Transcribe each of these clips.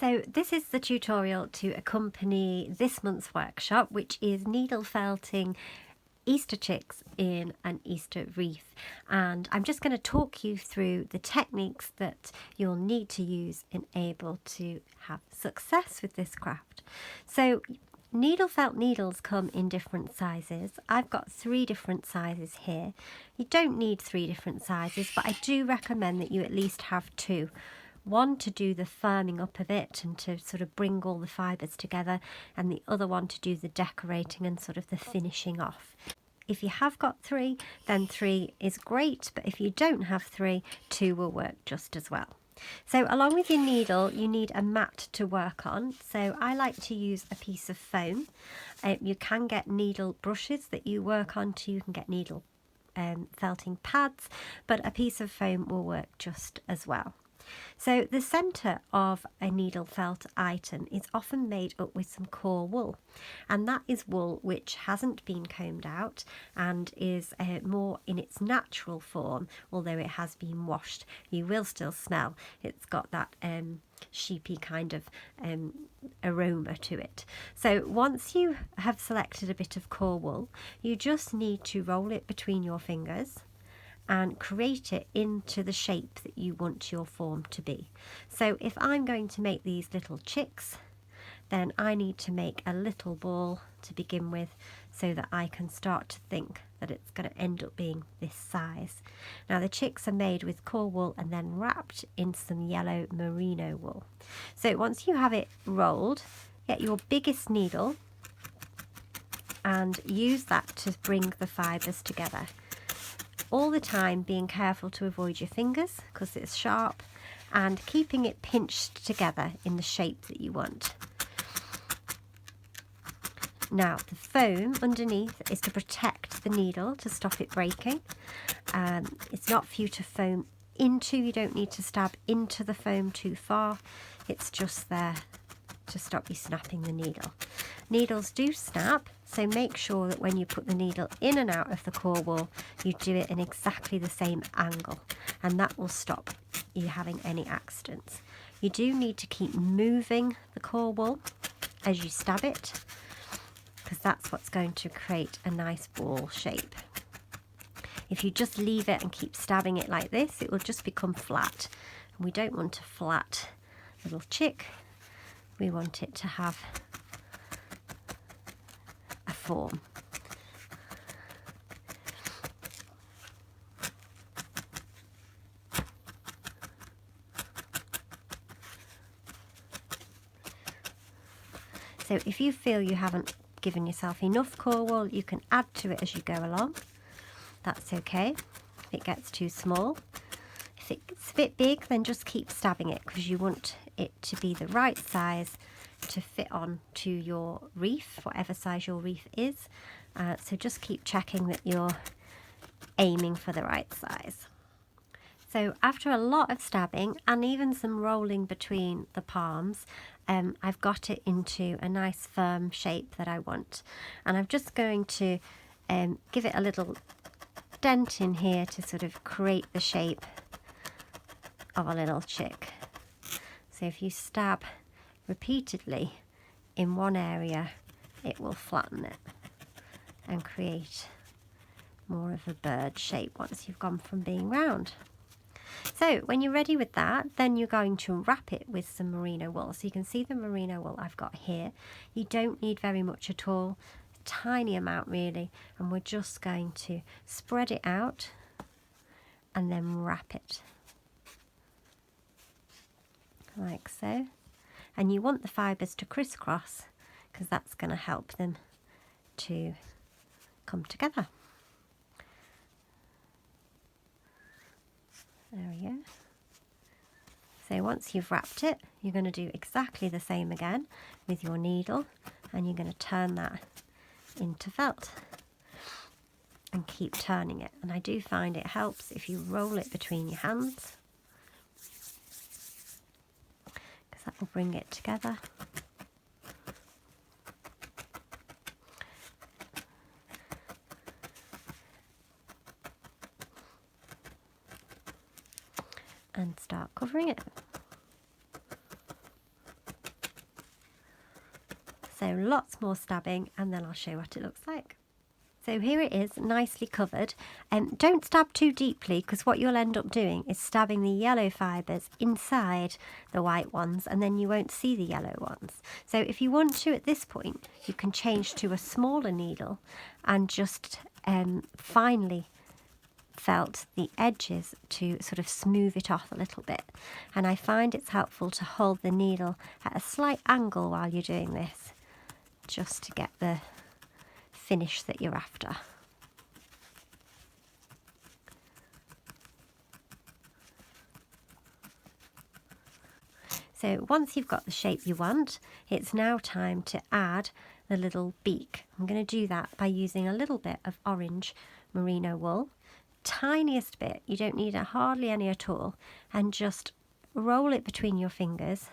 So this is the tutorial to accompany this month's workshop, which is needle felting Easter chicks in an Easter wreath, and I'm just going to talk you through the techniques that you'll need to use in able to have success with this craft. So needle felt needles come in different sizes. I've got 3 different sizes here. You don't need 3 different sizes, but I do recommend that you at least have 2. One to do the firming up of it and to sort of bring all the fibres together, and the other one to do the decorating and sort of the finishing off. If you have got 3, then 3 is great, but if you don't have 3, 2 will work just as well. So along with your needle, you need a mat to work on. So I like to use a piece of foam. You can get needle brushes that you work onto. You can get needle felting pads, but a piece of foam will work just as well. So the centre of a needle felt item is often made up with some core wool, and that is wool which hasn't been combed out and is more in its natural form, although it has been washed. You will still smell it's got that sheepy kind of aroma to it. So once you have selected a bit of core wool, you just need to roll it between your fingers and create it into the shape that you want your form to be. So if I'm going to make these little chicks, then I need to make a little ball to begin with so that I can start to think that it's going to end up being this size. Now the chicks are made with core wool and then wrapped in some yellow merino wool. So once you have it rolled, get your biggest needle and use that to bring the fibres together. All the time being careful to avoid your fingers because it's sharp, and keeping it pinched together in the shape that you want. Now the foam underneath is to protect the needle to stop it breaking. It's not for you to foam into, you don't need to stab into the foam too far, it's just there to stop you snapping the needle. Needles do snap, so make sure that when you put the needle in and out of the core wool, you do it in exactly the same angle, and that will stop you having any accidents. You do need to keep moving the core wool as you stab it, because that's what's going to create a nice ball shape. If you just leave it and keep stabbing it like this, it will just become flat, and we don't want a flat little chick. We want it to have a form. So if you feel you haven't given yourself enough core wool, you can add to it as you go along. That's okay. If it gets too small, if it's a bit big, then just keep stabbing it, because you want it to be the right size to fit on to your wreath, whatever size your wreath is. So just keep checking that you're aiming for the right size. So after a lot of stabbing and even some rolling between the palms, I've got it into a nice firm shape that I want, and I'm just going to give it a little dent in here to sort of create the shape of a little chick. So if you stab repeatedly in one area, it will flatten it and create more of a bird shape once you've gone from being round. So when you're ready with that, then you're going to wrap it with some merino wool. So you can see the merino wool I've got here. You don't need very much at all, a tiny amount really, and we're just going to spread it out and then wrap it like so. And you want the fibres to crisscross, because that's going to help them to come together. There we go. So once you've wrapped it, you're going to do exactly the same again with your needle, and you're going to turn that into felt and keep turning it. And I do find it helps if you roll it between your hands, because that will bring it together. And start covering it. So lots more stabbing, and then I'll show you what it looks like. So here it is, nicely covered. Don't stab too deeply, because what you'll end up doing is stabbing the yellow fibres inside the white ones, and then you won't see the yellow ones. So if you want to, at this point, you can change to a smaller needle and just finely felt the edges to sort of smooth it off a little bit. And I find it's helpful to hold the needle at a slight angle while you're doing this, just to get the finish that you're after. So once you've got the shape you want, it's now time to add the little beak. I'm going to do that by using a little bit of orange merino wool, tiniest bit, you don't need hardly any at all, and just roll it between your fingers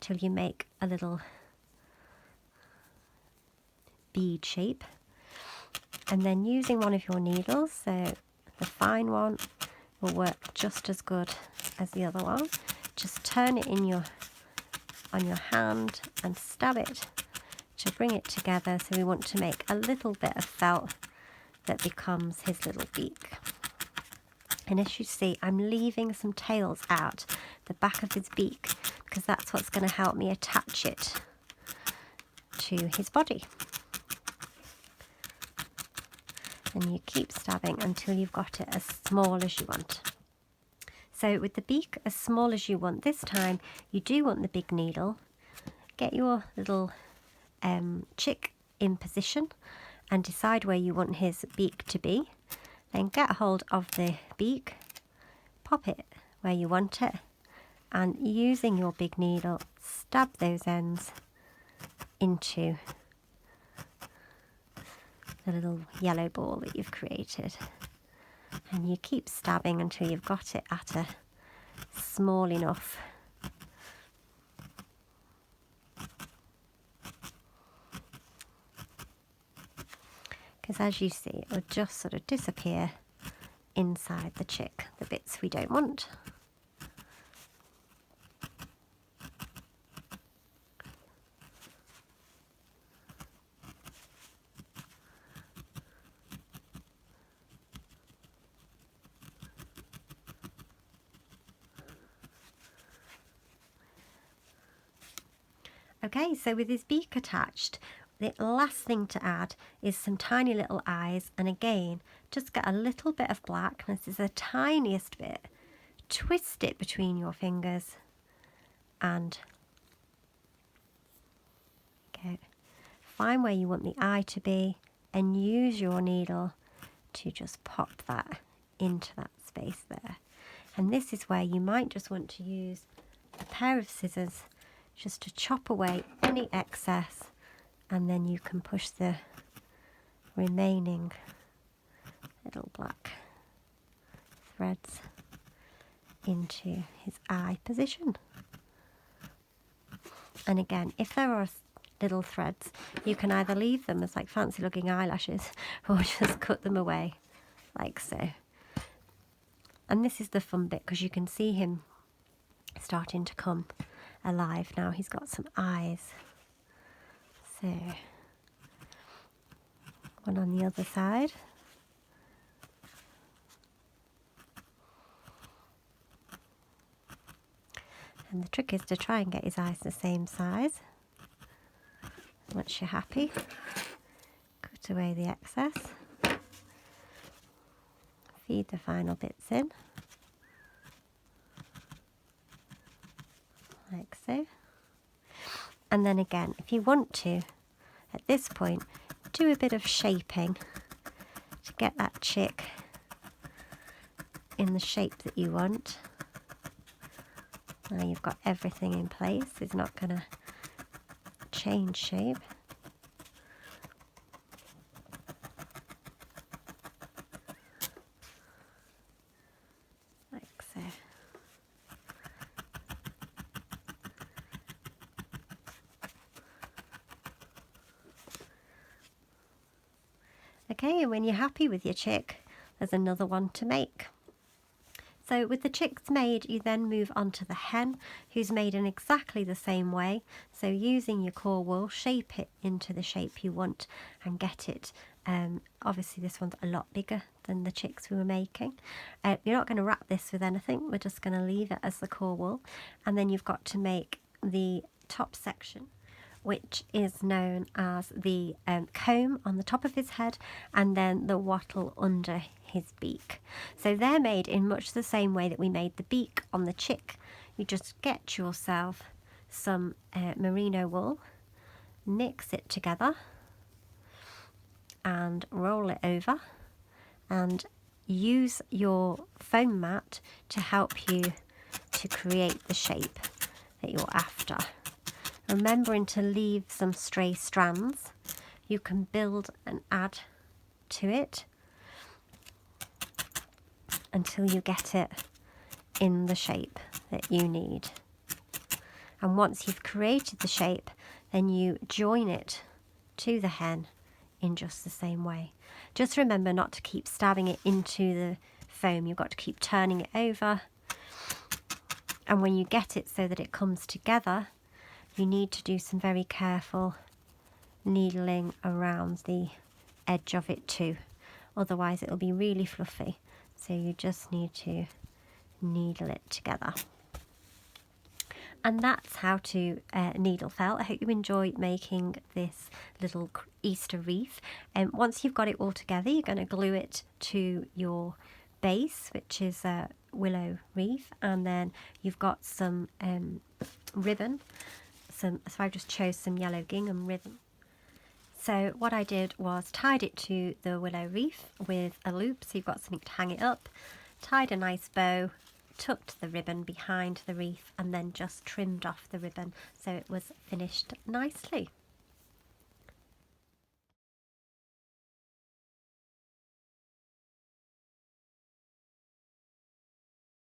till you make a little bead shape. And then using one of your needles, so the fine one will work just as good as the other one, just turn it on your hand and stab it to bring it together. So we want to make a little bit of felt that becomes his little beak. And as you see, I'm leaving some tails out the back of his beak, because that's what's going to help me attach it to his body. And you keep stabbing until you've got it as small as you want. So with the beak as small as you want this time, you do want the big needle. Get your little chick in position and decide where you want his beak to be. Then get hold of the beak, pop it where you want it, and using your big needle, stab those ends into the little yellow ball that you've created. And you keep stabbing until you've got it at a small enough because as you see, it will just sort of disappear inside the chick, the bits we don't want. Okay, so with his beak attached, the last thing to add is some tiny little eyes, and again, just get a little bit of black, and this is the tiniest bit, twist it between your fingers and find where you want the eye to be and use your needle to just pop that into that space there. And this is where you might just want to use a pair of scissors just to chop away any excess, and then you can push the remaining little black threads into his eye position. And again, if there are little threads, you can either leave them as like fancy looking eyelashes or just cut them away like so. And this is the fun bit, because you can see him starting to come alive now. He's got some eyes. So one on the other side. And the trick is to try and get his eyes the same size. Once you're happy, cut away the excess. Feed the final bits in, like so. And then again, if you want to, at this point, do a bit of shaping to get that chick in the shape that you want. Now you've got everything in place, it's not going to change shape. Like so. Okay, and when you're happy with your chick, there's another one to make. So with the chicks made, you then move on to the hen, who's made in exactly the same way. So using your core wool, shape it into the shape you want and get it. Obviously this one's a lot bigger than the chicks we were making. You're not going to wrap this with anything, we're just going to leave it as the core wool. And then you've got to make the top section, which is known as the comb on the top of his head and then the wattle under his beak. So they're made in much the same way that we made the beak on the chick. You just get yourself some merino wool, mix it together and roll it over and use your foam mat to help you to create the shape that you're after. Remembering to leave some stray strands, you can build and add to it until you get it in the shape that you need. And once you've created the shape, then you join it to the hen in just the same way. Just remember not to keep stabbing it into the foam. You've got to keep turning it over. And when you get it so that it comes together, you need to do some very careful needling around the edge of it too. Otherwise it'll be really fluffy. So you just need to needle it together. And that's how to needle felt. I hope you enjoyed making this little Easter wreath. And once you've got it all together, you're going to glue it to your base, which is a willow wreath, and then you've got some ribbon. So I just chose some yellow gingham ribbon. So what I did was tied it to the willow wreath with a loop, so you've got something to hang it up, tied a nice bow, tucked the ribbon behind the wreath and then just trimmed off the ribbon so it was finished nicely.